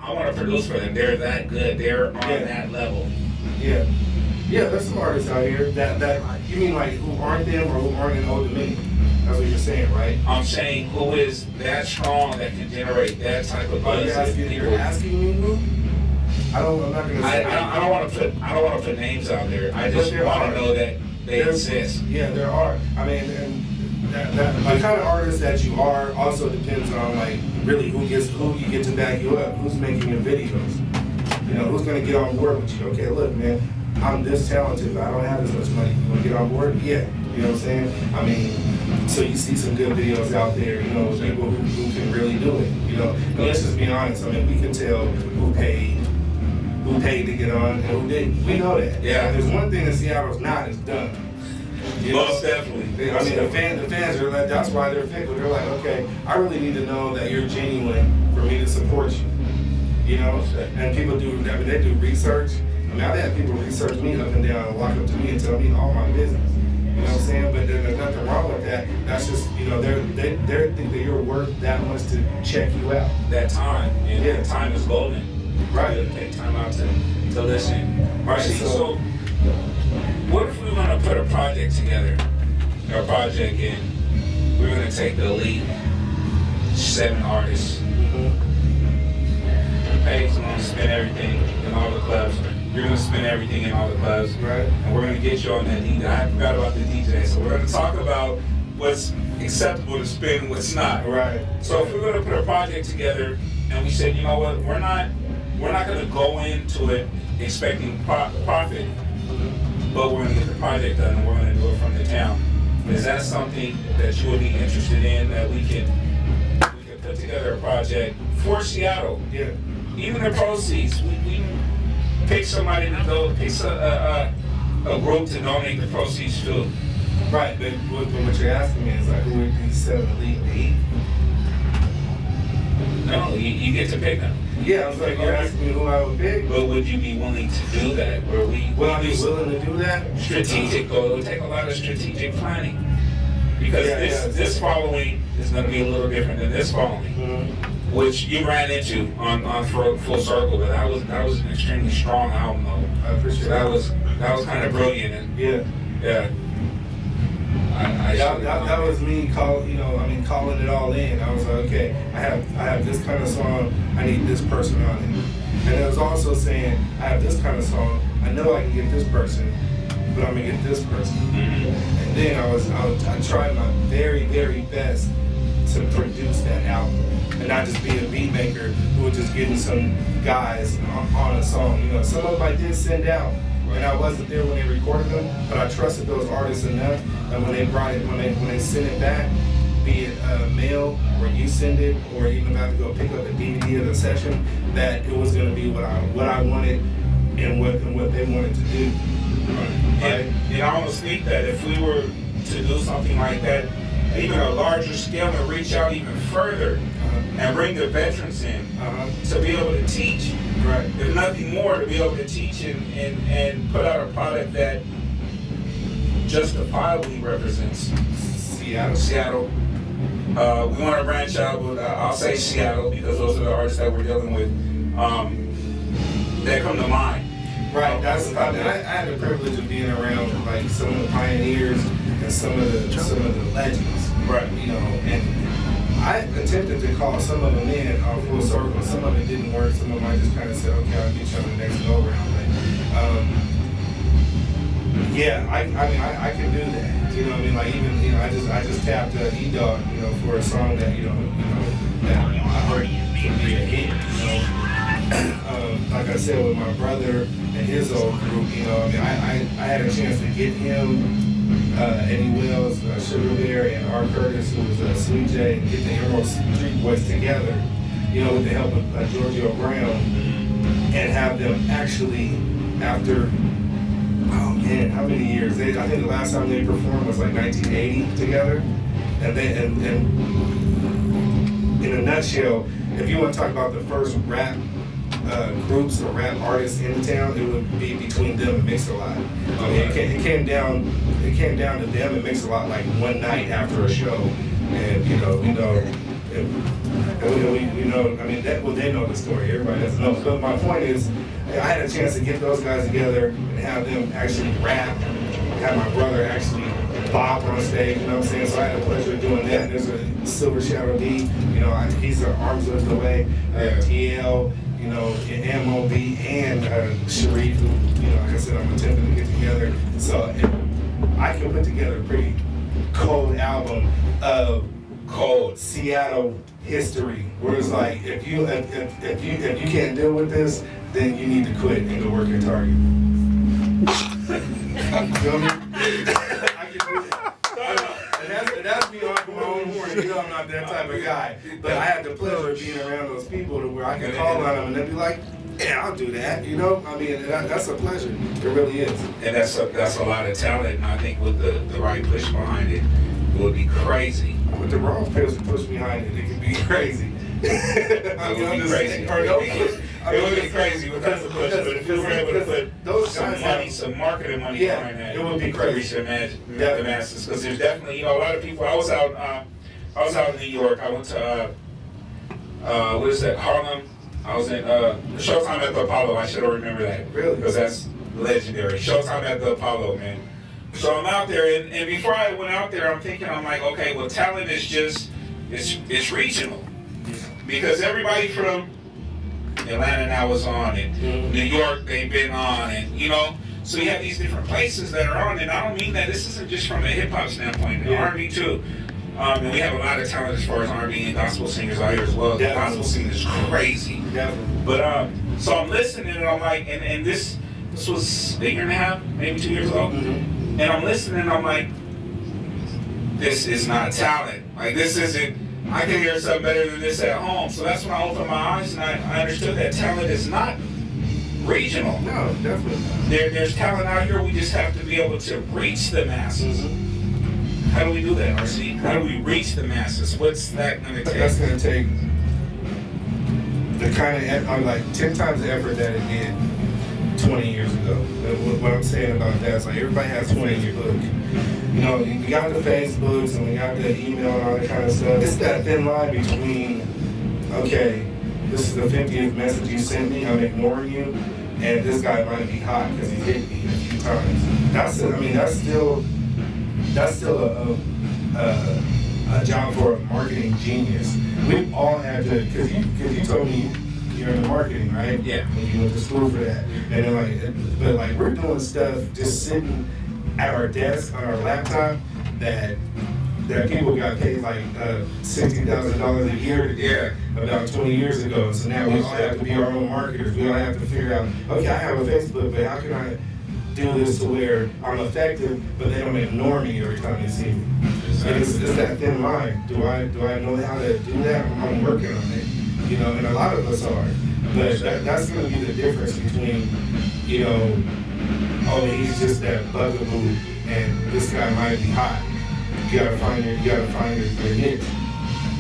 I want to produce for them. They're that good. They're on that level. Yeah. Yeah, there's some artists out here that you mean like who aren't them or who aren't in Old Dominion. That's what you're saying, right? I'm saying who is that strong that can generate that type of buzz. You're asking me who? I'm not gonna say. I don't want to put names out there. I just want to know that they exist. Yeah, there are. I mean, and the kind of artist that you are also depends on like really who you get to back you up, who's making your videos. You know, who's gonna get on board with you? Okay, look, man, I'm this talented, but I don't have as much money. You wanna get on board? Yeah. You know what I'm saying? I mean, so you see some good videos out there, you know, with people who can really do it. You know, and let's just be honest. I mean, we can tell who paid to get on and who didn't. We know that. Yeah. And there's one thing that Seattle's not is done. You know? Most definitely. I mean, the fans are like, that's why they're fickle. They're like, okay, I really need to know that you're genuine for me to support you. You know, and people do. I mean, they do research. I mean, I've had people research me up and down, and walk up to me and tell me all my business. You know what I'm saying? But there's nothing wrong with that. That's just, you know, they think that you're worth that much to check you out. That time, and time is golden. Right. You take time out to listen. Right. So, what if we were going to put a project together? A project, and we're going to take the elite 7 artists. Pay's going to spend everything in all the clubs. You're going to spend everything in all the clubs. Right. And we're going to get you on that DJ. I forgot about the DJ. So we're going to talk about what's acceptable to spend and what's not. Right. So if we're going to put a project together and we said, you know what, we're not going to go into it expecting profit, but we're going to get the project done and we're going to do it from the town. Is that something that you would be interested in, that we can put together a project for Seattle? Yeah. Even the proceeds, we pick somebody to go, pick a group to donate the proceeds to. Right, but what you're asking me is like, who would these 7 elite be? No, you get to pick them. Yeah, I was like, you're asking me who I would pick. But would you be willing to do that? Would I be willing to do that? Strategic, though. It would take a lot of strategic planning. Because this following is going to be a little different than this following, which you ran into on Full Circle. But that was an extremely strong album, though. I appreciate that was kind of brilliant. And yeah. That was me calling it all in. I was like, okay, I have this kind of song, I need this person on it. And it was also saying, I have this kind of song, I know I can get this person, but I'm gonna get this person. And then I tried my very, very best to produce that album. And not just be a beat maker who was just getting some guys on a song. You know, some of them I did send out. And I wasn't there when they recorded them, but I trusted those artists enough that when they brought it, when they sent it back, be it mail or you send it, or even about to go pick up a DVD of the session, that it was going to be what I wanted and what they wanted to do. Right. And I almost think that if we were to do something like that, even a larger scale, and reach out even further and bring the veterans in to be able to teach. Right. If nothing more, to be able to teach and put out a product that justifiably represents Seattle. We want to branch out, but I'll say Seattle because those are the artists that we're dealing with that come to mind. Right. I had the privilege of being around like some of the pioneers and some of the legends. Right. You know, and I attempted to call some of them in on Full Circle. Some of it didn't work. Some of them I just kind of said, okay, I'll get you on the next go round. But yeah, I mean, I can do that. You know what I mean? Like even, you know, I just tapped E-Dog, you know, for a song that that I heard would be a hit. You know, like I said, with my brother and his old group, you know, I mean, I had a chance to get him. Eddie Wells, Sugar Bear, and R. Curtis, who was Sweet J, and get the Emerald Street Boys together, you know, with the help of Giorgio Brown, and have them actually, after, oh man, how many years? I think the last time they performed was like 1980 together, and in a nutshell, if you want to talk about the first rap groups or rap artists in the town, it would be between them and Mix-a-Lot. I mean, it came down to them and Mix-a-Lot like one night after a show, and we know. I mean, they know the story. Everybody doesn't know. But my point is, I had a chance to get those guys together and have them actually rap. Have my brother actually bop on stage. You know what I'm saying? So I had the pleasure of doing that. There's a Silver Shadow D. You know, he's an arm's length away. TL. You know, and MOB and Sharif, who, you know, like I said, I'm attempting to get together. So I can put together a pretty cold album of cold Seattle history, where it's like, if you can't deal with this, then you need to quit and go work at Target. You feel me? I can do that. And that's me off my own horn. You know I'm not that type of guy. But I had the pleasure of being around those people to where I can call on them and they'd be like, yeah, I'll do that. You know? I mean, that's a pleasure. It really is. And that's a lot of talent. And I think with the right push behind it, it would be crazy. With the wrong push behind it, it could be crazy. It would be crazy. It would be crazy because of push, but if you were able to put those some marketing money behind that, it would be crazy. To reach the masses. Because there's definitely, you know, a lot of people. I was out in New York. I went to what is that, Harlem? I was in Showtime at the Apollo. I should have remembered that. Really? Because that's legendary. Showtime at the Apollo, man. So I'm out there, and before I went out there, I'm thinking, I'm like, okay, well, talent is just, it's regional. Because everybody from Atlanta now is on, and New York, they've been on, and, you know, so you have these different places that are on, and I don't mean that this isn't just from a hip-hop standpoint, and R&B too. And we have a lot of talent as far as R&B and gospel singers out here as well. The gospel scene is crazy. But, so I'm listening, and I'm like, and this was a year and a half, maybe 2 years ago. And I'm listening, and I'm like, this is not talent. Like, this isn't, I can hear something better than this at home. So that's when I opened my eyes and I understood that talent is not regional. No, definitely not. There's talent out here, we just have to be able to reach the masses. How do we do that, RC? How do we reach the masses? What's that going to take? That's going to take the kind of, like 10 times the effort that it did 20 years ago. What I'm saying about that is like everybody has 20 in your book. You know, we got the Facebooks and we got the email and all that kind of stuff. It's that thin line between, okay, this is the 50th message you sent me, I'm ignoring you, and this guy might be hot because he hit me a few times. That's still a job for a marketing genius. We all had to, because you told me you're in the marketing, right? Yeah. And you went to school for that. And then like we're doing stuff just sitting at our desk on our laptop that people got paid like $60,000 a year to do about 20 years ago. So now we all have to be our own marketers. We all have to figure out, okay, I have a Facebook, but how can I do this to where I'm effective, but they don't ignore me every time they see me? It's that thin line. Do I know how to do that? I'm working on it. You know, and a lot of us are. But that's going to be the difference between, you know, oh, he's just that bugaboo, and this guy might be hot. You gotta find your niche.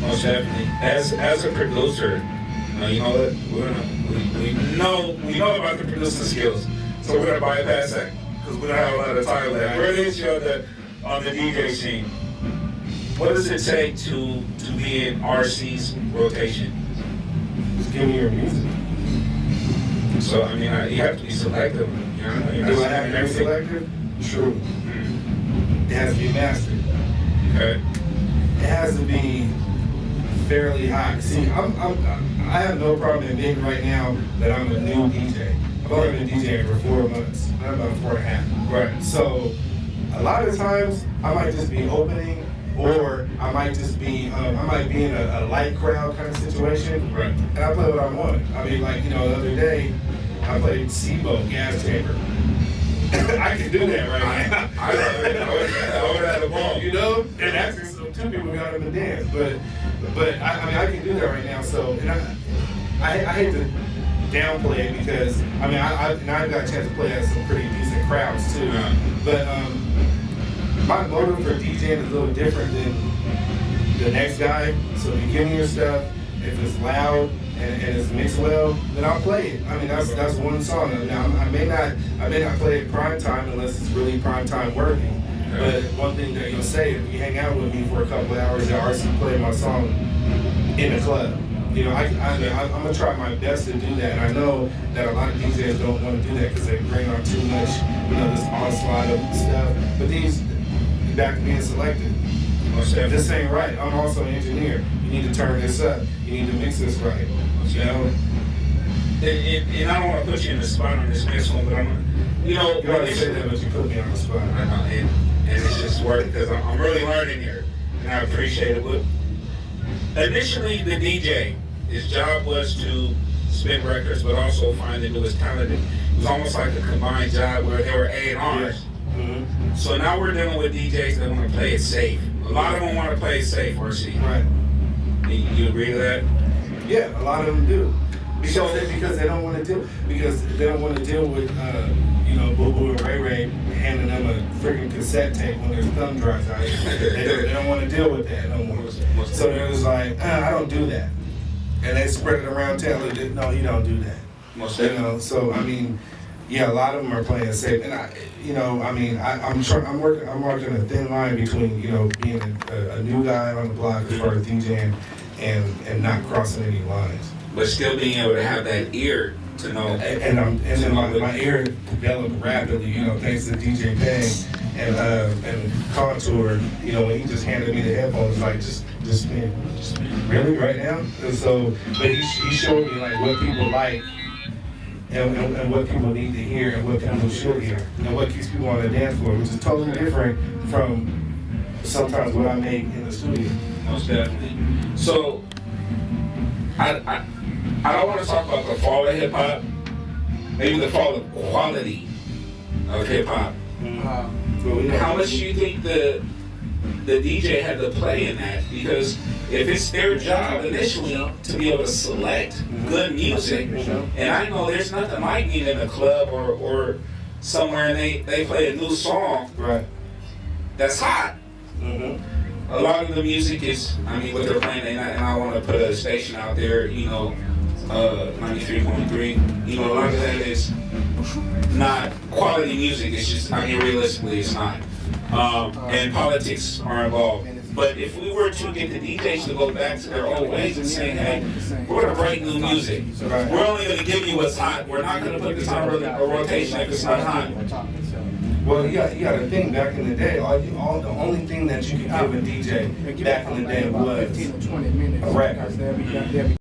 Most definitely. As a producer, you know what? We know about the producing skills, so we're gonna bypass that because we don't have a lot of time left. Where is you on the DJ scene? What does it take to be in RC's rotation? Just give me your music. So I mean, you have to be selective. You know, do I have to be selective? True. It has to be mastered. Okay. It has to be fairly hot. See, I have no problem admitting right now that I'm a new DJ. I've only been DJing for 4 months. I'm about 4.5. Right. So a lot of times I might just be opening, or I might just be I might be in a light crowd kind of situation. Right. And I play what I want. I mean, like, you know, the other day I played SIBO, Gas Chamber. I can do that right now. I would have the ball. You know, and actually, so 2 people got him to dance, but I mean, I can do that right now. So, and I hate to downplay it because I mean, I've got a chance to play at some pretty decent crowds too. But my motive for DJing is a little different than the next guy. So, if you give me your stuff, if it's loud and it's mixed well, then I'll play it. I mean, that's one song. Now, I may not play it prime time unless it's really prime time worthy. But one thing that you'll say, if you hang out with me for a couple of hours, you'll RC play my song in the club. You know, I'm gonna try my best to do that, and I know that a lot of DJs don't want to do that because they bring on too much, you know, this onslaught of stuff. But these, back to being selective. This ain't right. I'm also an engineer. You need to turn this up. You need to mix this right. You know. And I don't want to put you in the spot on this next one, but you know, you gotta say that, but you put me on the spot. I know, and it's just work because I'm really learning here, and I appreciate it. But initially, the DJ, his job was to spin records, but also find the newest talent. It was almost like a combined job where there were A&Rs. Mm-hmm. So now we're dealing with DJs that want to play it safe. A lot of them want to play it safe, RC. Right. You agree with that? Yeah, a lot of them do. Because they don't want to deal with you know, Boo Boo and Ray Ray handing them a freaking cassette tape when their thumb dries out. They don't want to deal with that no more. So they're just like, I don't do that, and they spread it around town. No, you don't do that. You know, so I mean, yeah, a lot of them are playing safe, and I'm working a thin line between, you know, being a new guy on the block as far as DJing and not crossing any lines. But still being able to have that ear to know. And then my ear developed rapidly, you know, thanks to DJ Payne and Contour. You know, when he just handed me the headphones, like just spin, really right now. And so, but he showed me like what people like. And what people need to hear and what people should hear and what keeps people on the dance floor, which is totally different from sometimes what I make in the studio. Most definitely. So I don't want to talk about the fall of hip hop, maybe the fall of quality of hip hop. How much do you think the DJ had to play in that? Because if it's their job initially to be able to select good music, and I know there's nothing like being in a club or somewhere and they play a new song that's hot. A lot of the music is, I mean, what they're playing, and I want to put a station out there, you know, 93.3, you know, a lot of that is not quality music. It's just, I mean, realistically, it's not. And politics are involved. But if we were to get the DJs to go back to their old ways and say, hey, we're going to write new music. We're only going to give you what's hot. We're not going to put this on a rotation if it's not hot. Well, you got to think, back in the day, the only thing that you could give a DJ back in the day was a record.